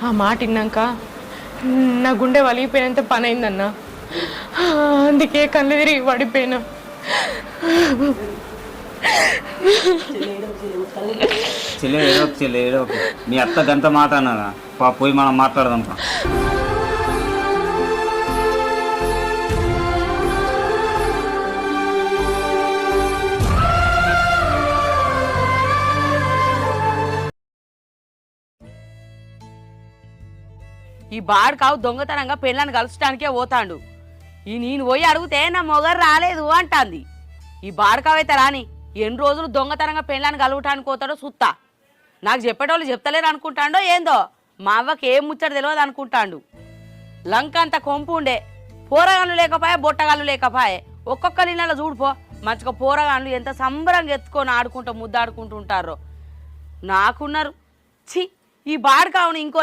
ఆ మాట విన్నాక నా గుండె వలిగిపోయినంత పని అయిందన్న. అందుకే కళ్ళు తిరిగి పడిపోయినా. చెల్లె ఏడవకు మీ అత్త గంత మాట అన్నదా పోయి మనం మాట్లాడదాం. ఈ బాడుకావు దొంగతనంగా పెళ్ళాన్ని కలుసడానికే పోతాండు. ఈ నేను పోయి అడిగితే నా మొగరు రాలేదు అంటాంది. ఈ బాడుకావైతే రాని ఎన్ని రోజులు దొంగతనంగా పెళ్ళాన్ని కలుగటానికి పోతాడో సుత్తా. నాకు చెప్పేటోళ్ళు చెప్తలేరు అనుకుంటాడో ఏందో, మా అవ్వకి ఏం ముచ్చట తెలియదు అనుకుంటాడు. లంక అంత కొంపు ఉండే, పోరగాళ్ళు లేకపోయా బొట్టగాళ్ళు లేకపోయే. ఒక్కొక్కరి ఇళ్ళలో చూడిపో మంచిగా పోరగాళ్ళు ఎంత సంబరంగా ఎత్తుకొని ఆడుకుంటూ ముద్దాడుకుంటూ ఉంటారో. నాకున్నారు ఛీ ఈ బాడుకావుని ఇంకో